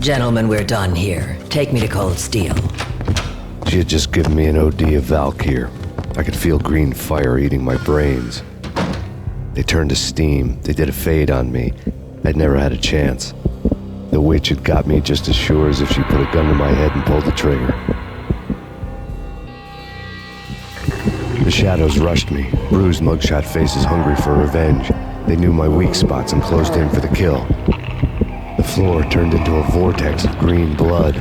Gentlemen, we're done here. Take me to Cold Steel. She had just given me an OD of Valkyr. I could feel green fire eating my brains. They turned to steam. They did a fade on me. I'd never had a chance. The witch had got me just as sure as if she put a gun to my head and pulled the trigger. The shadows rushed me. Bruised mugshot faces hungry for revenge. They knew my weak spots and closed in for the kill. The floor turned into a vortex of green blood.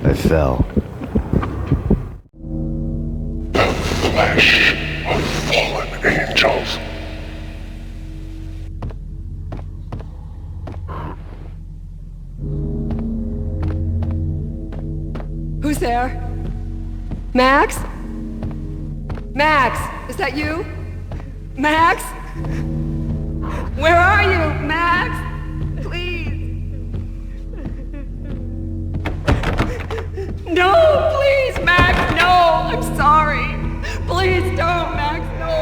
I fell. The flesh of fallen angels. Who's there? Max? Max, is that you? Max? Where are you, Max? Please. No, please, Max, no. I'm sorry. Please don't, Max, no.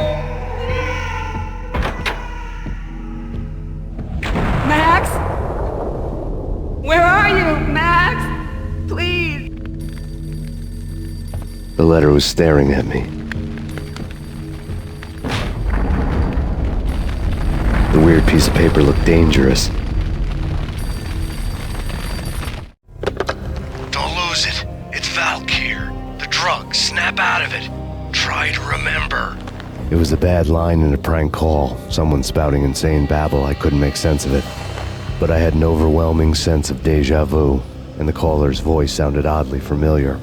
Max? Where are you, Max? Please. The letter was staring at me. The weird piece of paper looked dangerous. Don't lose it. It's Valkyr. The drug. Snap out of it. Try to remember. It was a bad line in a prank call. Someone spouting insane babble. I couldn't make sense of it. But I had an overwhelming sense of deja vu, and the caller's voice sounded oddly familiar.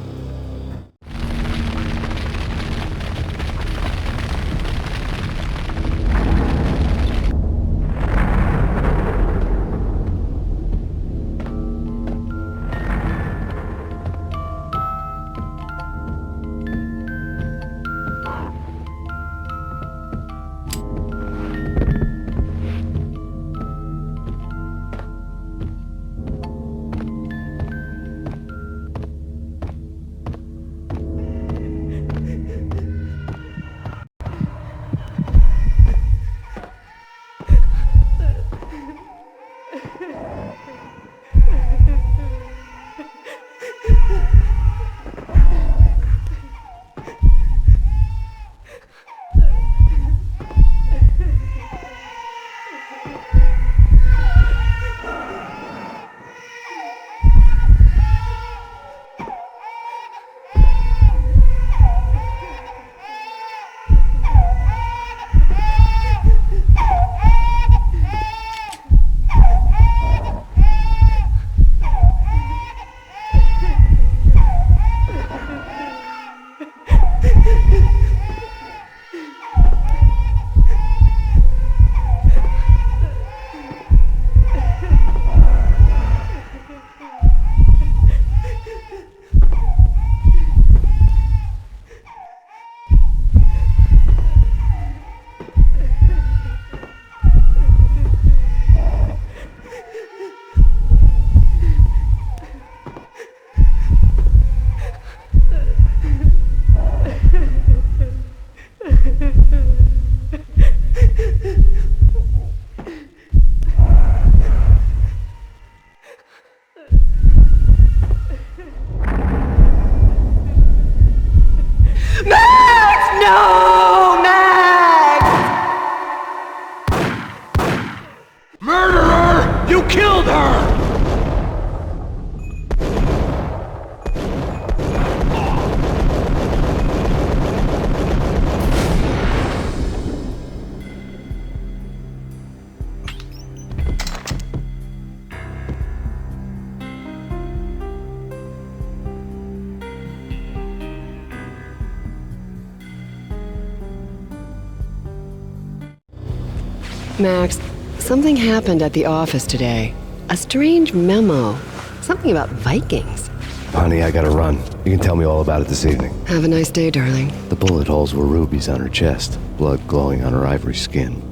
Max, something happened at the office today. A strange memo. Something about Vikings. Honey, I gotta run. You can tell me all about it this evening. Have a nice day, darling. The bullet holes were rubies on her chest, blood glowing on her ivory skin.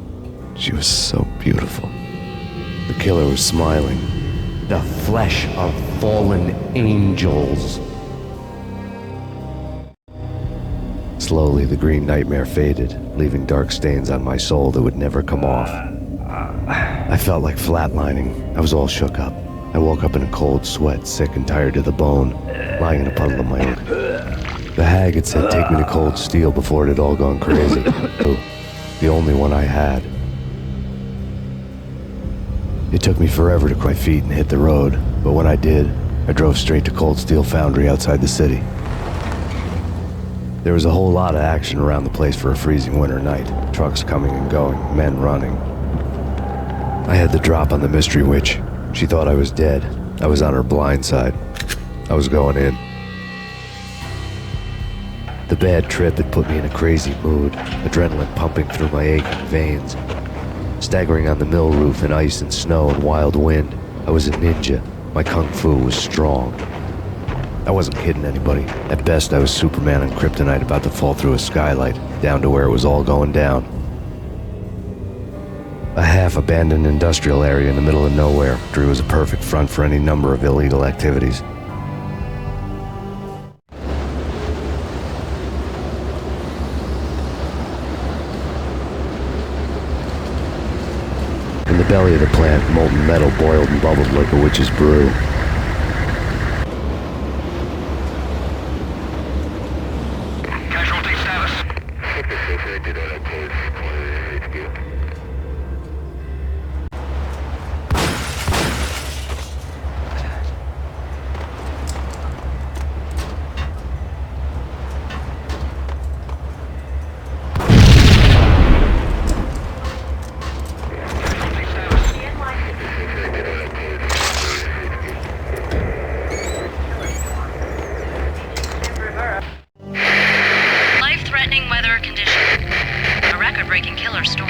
She was so beautiful. The killer was smiling. The flesh of fallen angels. Slowly, the green nightmare faded, leaving dark stains on my soul that would never come off. I felt like flatlining. I was all shook up. I woke up in a cold sweat, sick and tired to the bone, lying in a puddle of my own. The hag had said take me to Cold Steel before it had all gone crazy. The only one I had. It took me forever to cry feet and hit the road, but when I did, I drove straight to Cold Steel Foundry outside the city. There was a whole lot of action around the place for a freezing winter night. Trucks coming and going, men running. I had the drop on the mystery witch. She thought I was dead. I was on her blind side. I was going in. The bad trip had put me in a crazy mood, adrenaline pumping through my aching veins. Staggering on the mill roof in ice and snow and wild wind, I was a ninja. My kung fu was strong. I wasn't kidding anybody. At best, I was Superman on kryptonite about to fall through a skylight, down to where it was all going down. A half-abandoned industrial area in the middle of nowhere drew as a perfect front for any number of illegal activities. In the belly of the plant, molten metal boiled and bubbled like a witch's brew. Casualty status. Life-threatening weather conditions. A record-breaking killer storm.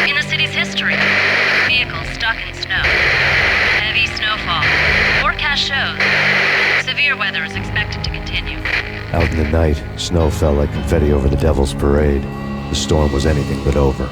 In the city's history, vehicles stuck in snow. Heavy snowfall. Forecast shows severe weather is expected to continue. Out in the night, snow fell like confetti over the Devil's Parade. The storm was anything but over.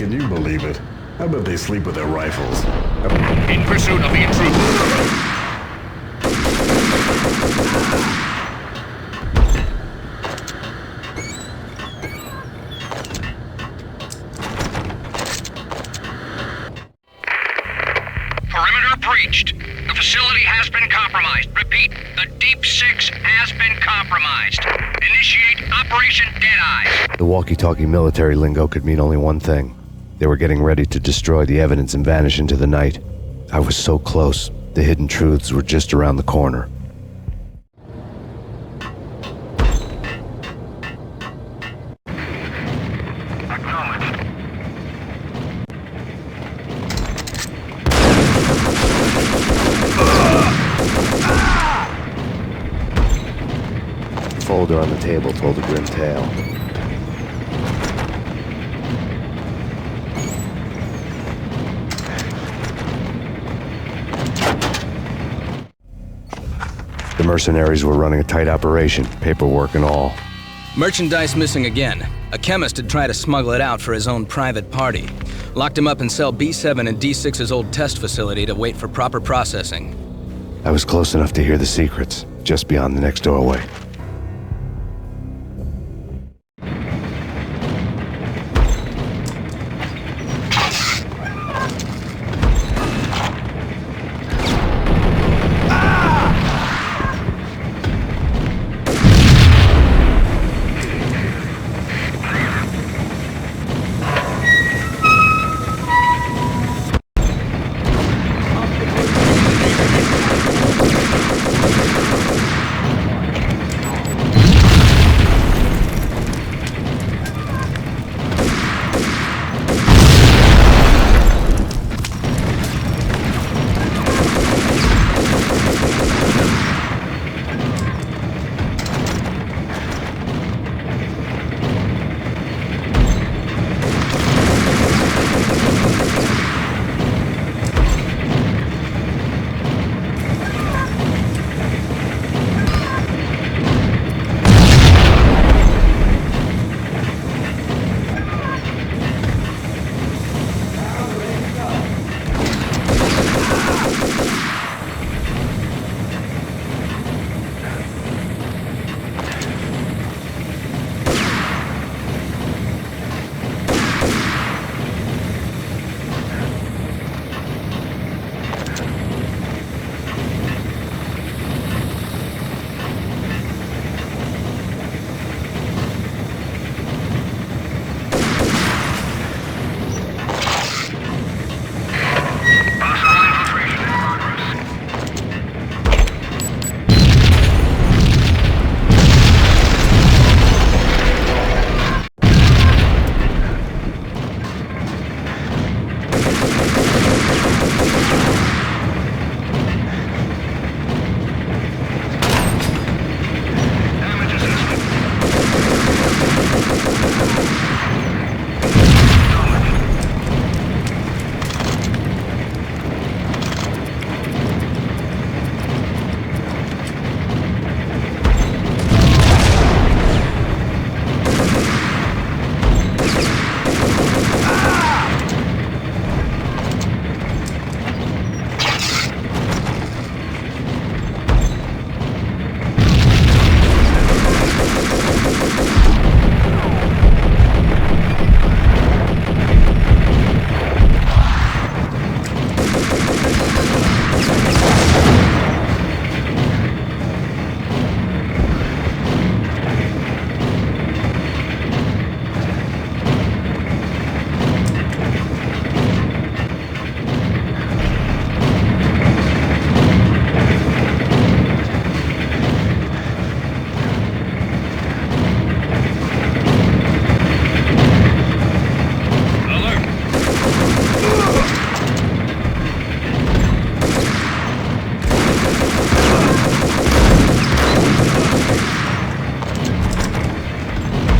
Can you believe it? I bet they sleep with their rifles. In pursuit of the intruder. Perimeter breached. The facility has been compromised. Repeat, the Deep Six has been compromised. Initiate Operation Deadeyes. The walkie-talkie military lingo could mean only one thing. They were getting ready to destroy the evidence and vanish into the night. I was so close. The hidden truths were just around the corner. The folder on the table told a grim tale. The mercenaries were running a tight operation, paperwork and all. Merchandise missing again. A chemist had tried to smuggle it out for his own private party. Locked him up in cell B7 in D6's old test facility to wait for proper processing. I was close enough to hear the secrets, just beyond the next doorway.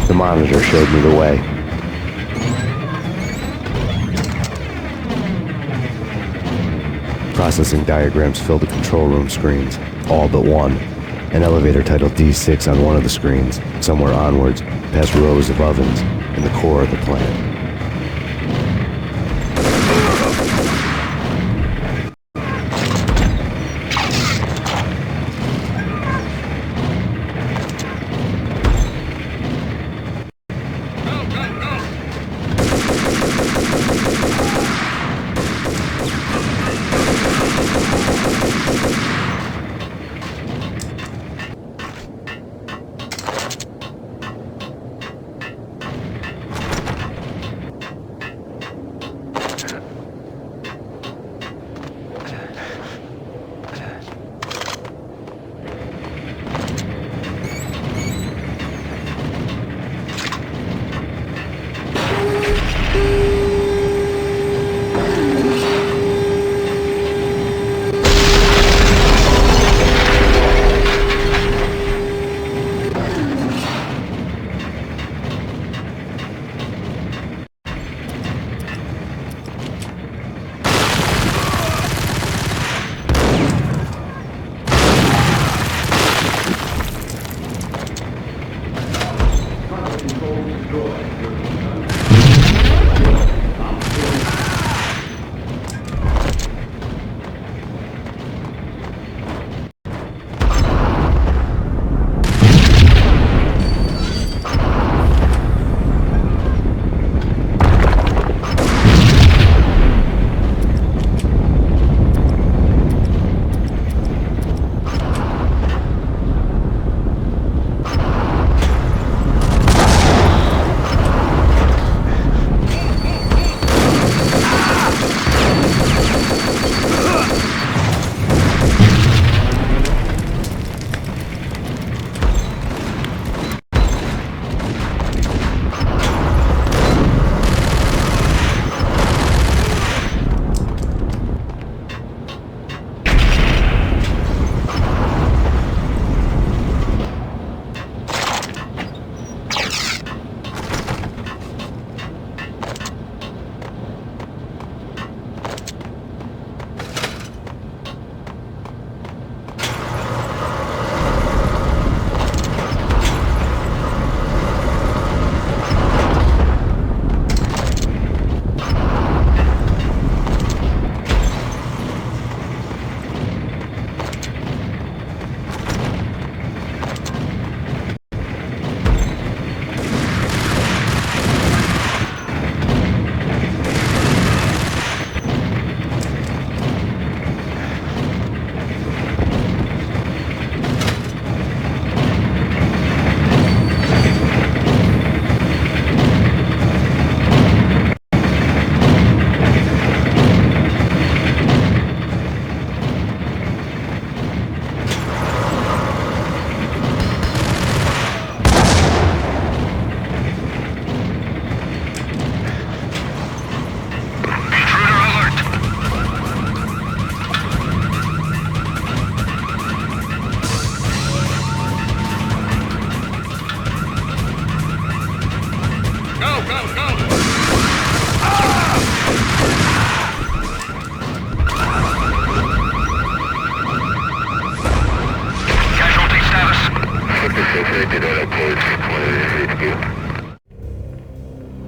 The monitor showed me the way. Processing diagrams filled the control room screens, all but one. An elevator titled D6 on one of the screens, somewhere onwards, past rows of ovens, in the core of the plant.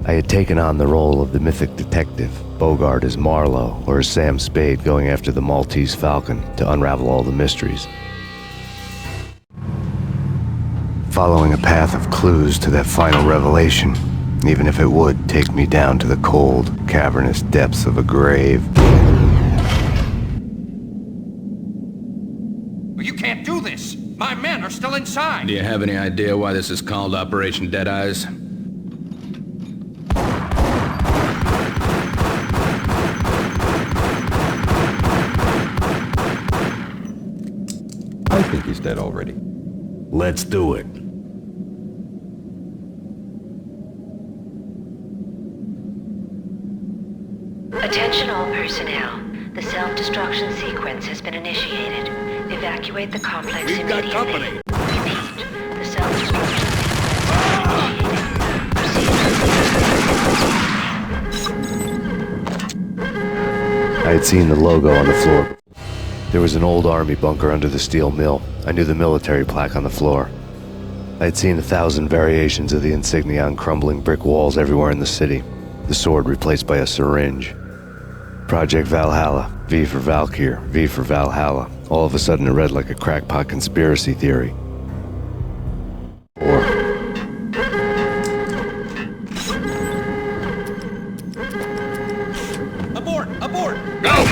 I had taken on the role of the mythic detective, Bogart as Marlowe, or as Sam Spade going after the Maltese Falcon to unravel all the mysteries. Following a path of clues to that final revelation, even if it would take me down to the cold, cavernous depths of a grave. You can't do this! My men are still inside! Do you have any idea why this is called Operation Deadeyes? I think he's dead already. Let's do it. Attention all personnel. The self-destruction sequence has been initiated. Evacuate the complex We've got immediately. company. Repeat. The self-destruction sequence I had seen the logo on the floor. There was an old army bunker under the steel mill. I knew the military plaque on the floor. I had seen 1,000 variations of the insignia on crumbling brick walls everywhere in the city. The sword replaced by a syringe. Project Valhalla, V for Valkyr, V for Valhalla. All of a sudden it read like a crackpot conspiracy theory. Or... Abort! Abort! Go!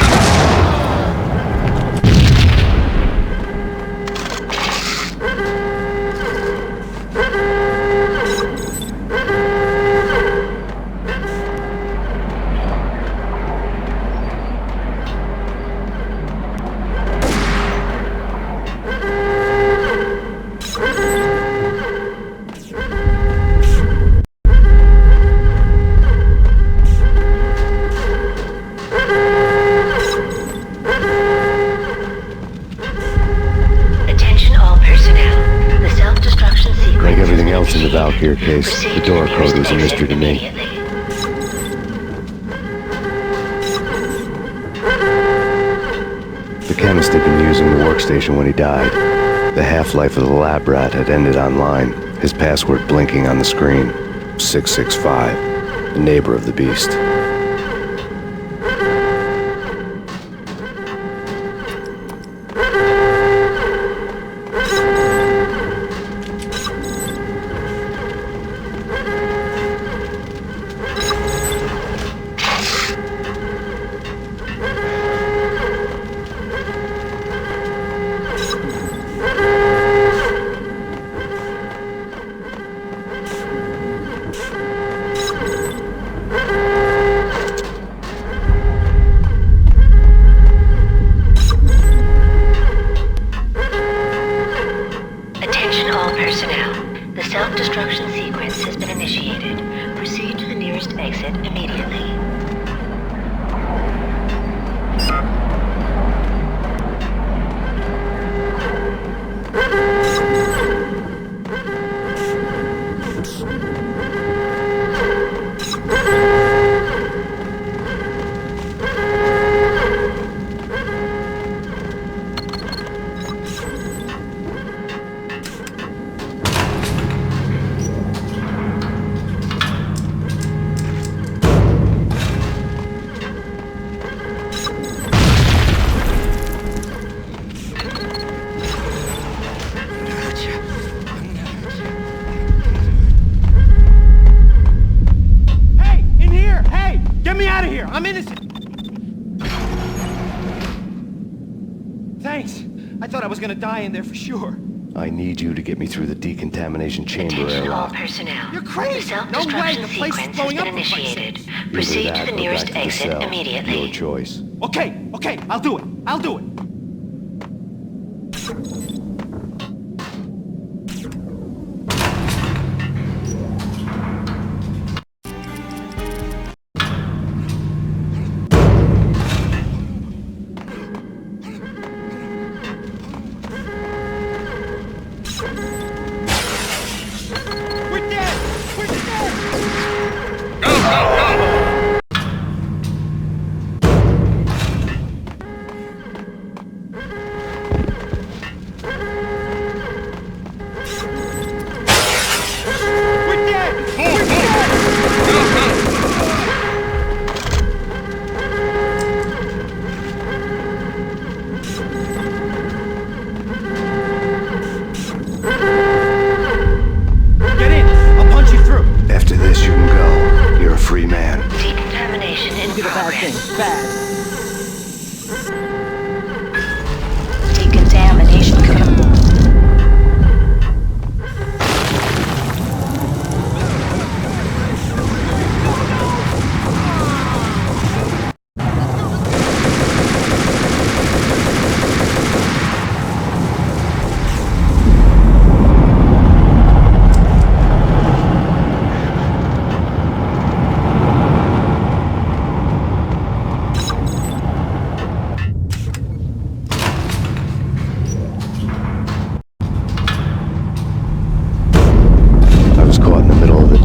Like everything else in the Valkyr case, the door code was a mystery to me. The chemist had been using the workstation when he died. The half-life of the lab rat had ended online, his password blinking on the screen. 665, a neighbor of the beast. Self-destruction sequence has been initiated. Proceed to the nearest exit immediately. I'm innocent! Thanks. I thought I was gonna die in there for sure. I need you to get me through the decontamination chamber Attention all airlock. personnel. You're crazy! The self-destruction sequence has been initiated. Proceed to the nearest exit immediately. Your choice. Okay, I'll do it. I'll do it.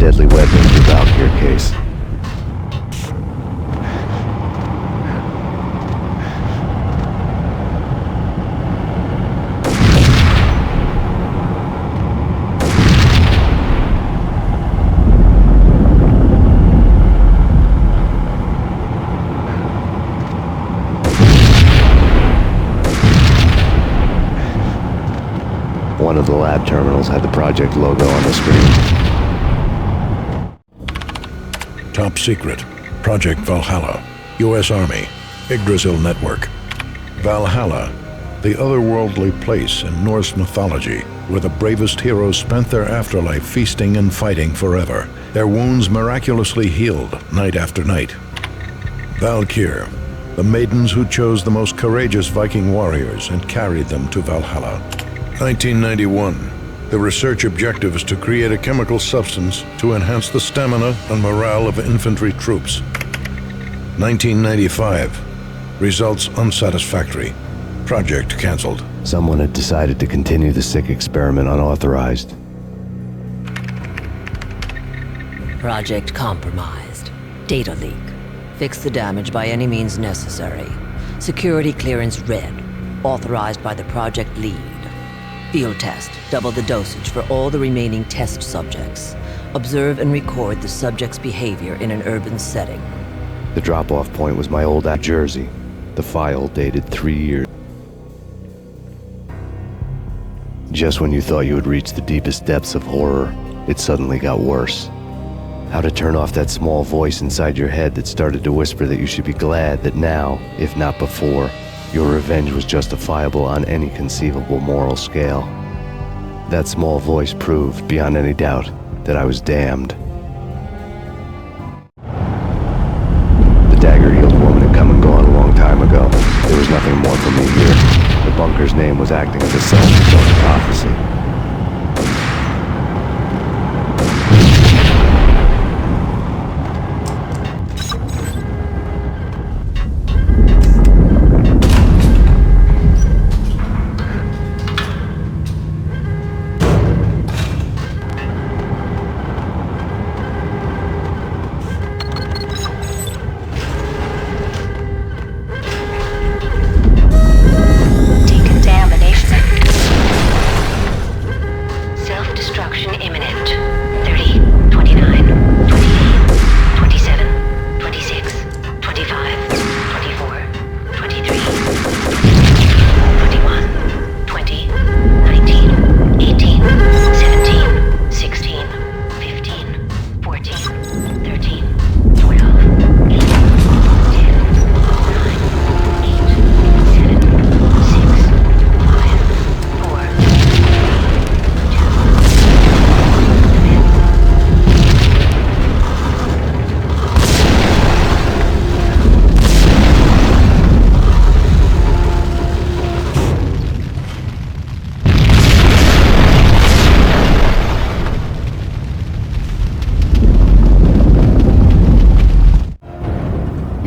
deadly weapon in the Valkyr case. One of the lab terminals had the project logo on the screen. Top secret. Project Valhalla. U.S. Army. Yggdrasil Network. Valhalla, the otherworldly place in Norse mythology where the bravest heroes spent their afterlife feasting and fighting forever, their wounds miraculously healed night after night. Valkyr, the maidens who chose the most courageous Viking warriors and carried them to Valhalla. 1991. The research objective is to create a chemical substance to enhance the stamina and morale of infantry troops. 1995. Results unsatisfactory. Project cancelled. Someone had decided to continue the sick experiment unauthorized. Project compromised. Data leak. Fix the damage by any means necessary. Security clearance red. Authorized by the project lead. Field test. Double the dosage for all the remaining test subjects. Observe and record the subject's behavior in an urban setting. The drop-off point was my old Jersey. The file dated 3 years. Just when you thought you had reached the deepest depths of horror, it suddenly got worse. How to turn off that small voice inside your head that started to whisper that you should be glad that now, if not before, your revenge was justifiable on any conceivable moral scale. That small voice proved, beyond any doubt, that I was damned. The dagger-heeled woman had come and gone a long time ago. There was nothing more for me here. The bunker's name was acting as a self-fulfilling prophecy.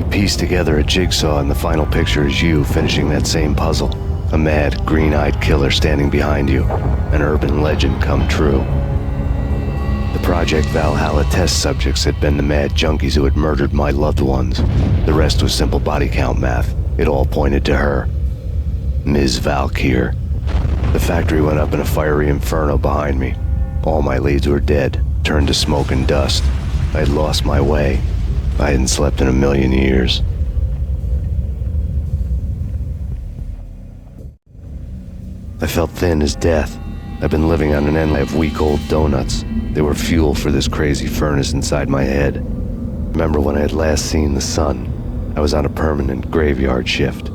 Piece together a jigsaw, and the final picture is you finishing that same puzzle. A mad, green-eyed killer standing behind you. An urban legend come true. The Project Valhalla test subjects had been the mad junkies who had murdered my loved ones. The rest was simple body count math. It all pointed to her. Ms. Valkyr. The factory went up in a fiery inferno behind me. All my leads were dead, turned to smoke and dust. I had lost my way. I hadn't slept in a million years. I felt thin as death. I've been living on an end of week-old donuts. They were fuel for this crazy furnace inside my head. Remember when I had last seen the sun? I was on a permanent graveyard shift.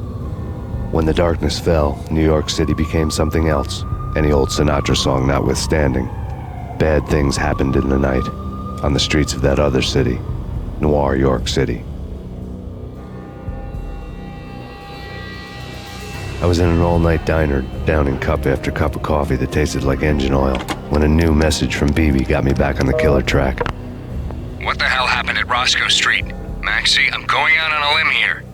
When the darkness fell, New York City became something else, any old Sinatra song notwithstanding. Bad things happened in the night, on the streets of that other city. Noir York City. I was in an all-night diner, downing cup after cup of coffee that tasted like engine oil, when a new message from BB got me back on the killer track. What the hell happened at Roscoe Street? Maxie, I'm going out on a limb here.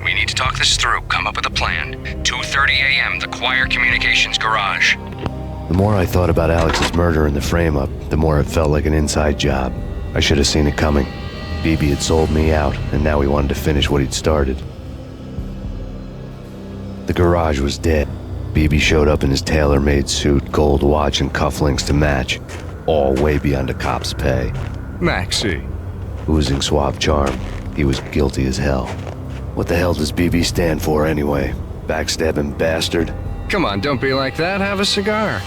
We need to talk this through, come up with a plan. 2:30 a.m., the Choir Communications Garage. The more I thought about Alex's murder in the frame-up, the more it felt like an inside job. I should have seen it coming. BB had sold me out, and now he wanted to finish what he'd started. The garage was dead. BB showed up in his tailor-made suit, gold watch, and cufflinks to match, all way beyond a cop's pay. Maxie. Oozing suave charm, he was guilty as hell. What the hell does BB stand for anyway? Backstabbing bastard? Come on, don't be like that. Have a cigar.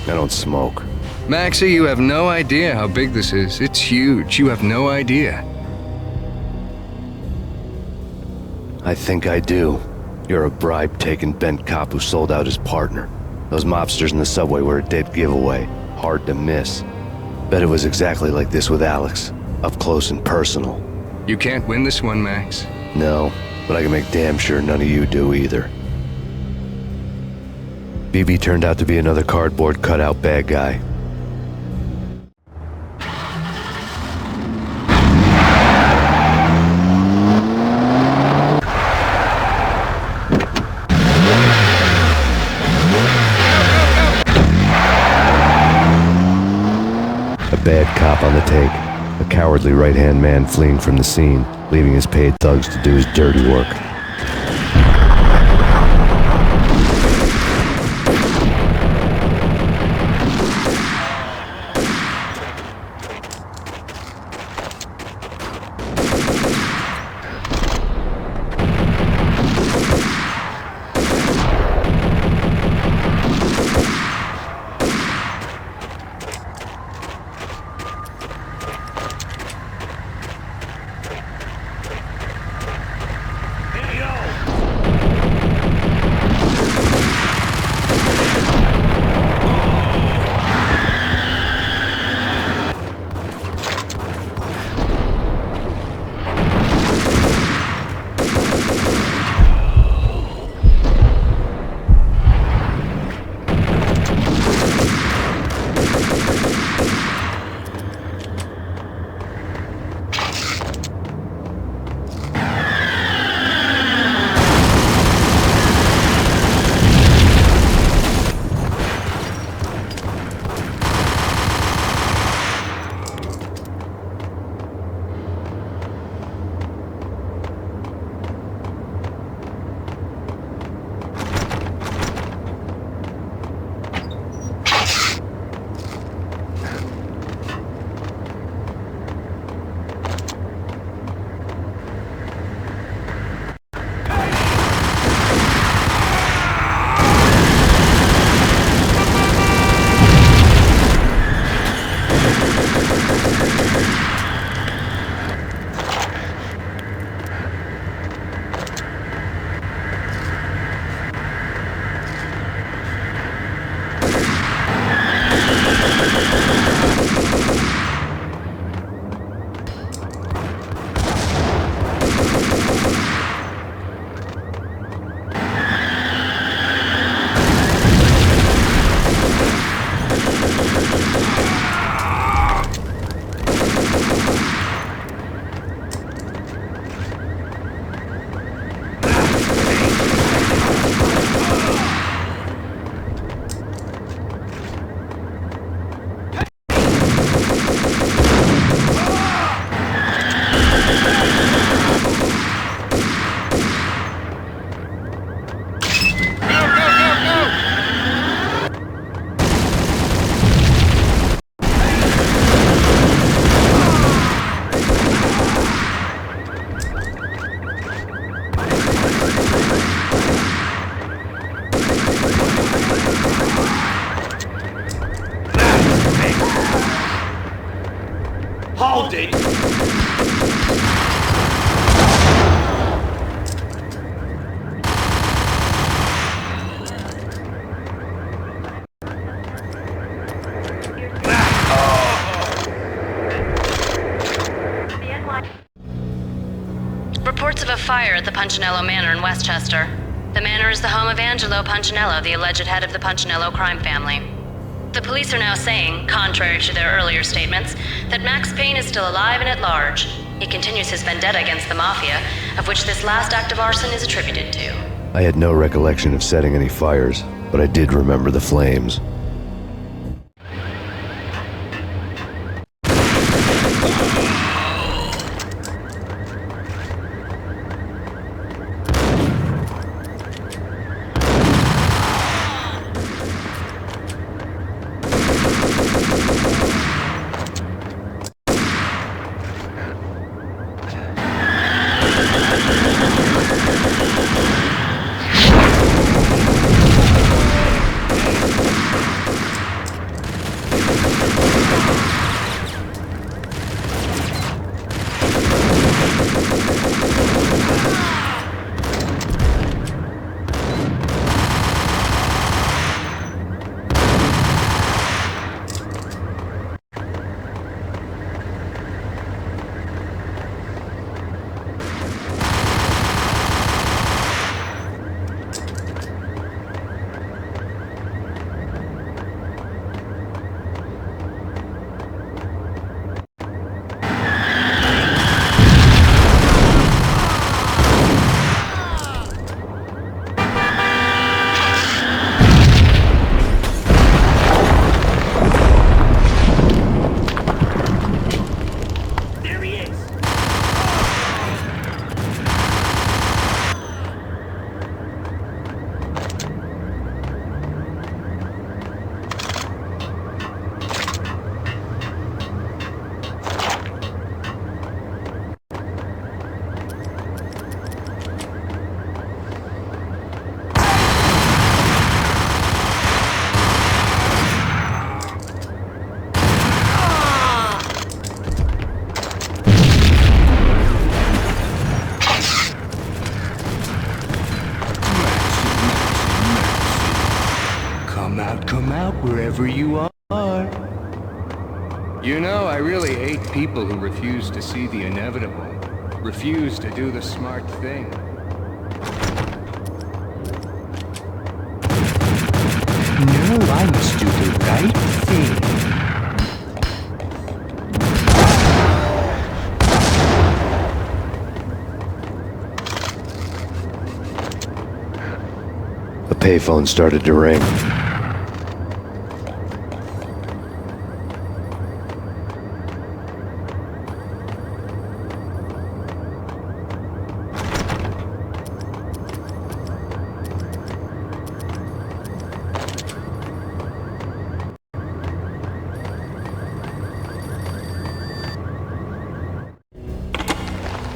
I don't smoke. Maxie, you have no idea how big this is. It's huge. You have no idea. I think I do. You're a bribe-taking bent cop who sold out his partner. Those mobsters in the subway were a dead giveaway. Hard to miss. Bet it was exactly like this with Alex. Up close and personal. You can't win this one, Max. No, but I can make damn sure none of you do either. BB turned out to be another cardboard cutout bad guy. A bad cop on the take. A cowardly right-hand man fleeing from the scene, leaving his paid thugs to do his dirty work. Hold it! Reports of a fire at the Punchinello Manor in Westchester. The manor is the home of Angelo Punchinello, the alleged head of the Punchinello crime family. The police are now saying, contrary to their earlier statements, that Max Payne is still alive and at large. He continues his vendetta against the Mafia, of which this last act of arson is attributed to. I had no recollection of setting any fires, but I did remember the flames. You know, I really hate people who refuse to see the inevitable. Refuse to do the smart thing. No, I must do the right thing. The payphone started to ring.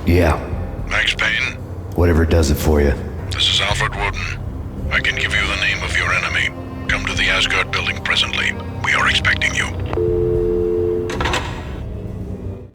Yeah. Max Payne? Whatever does it for you. This is Alfred Woden. I can give you the name of your enemy. Come to the Asgard building presently. We are expecting you.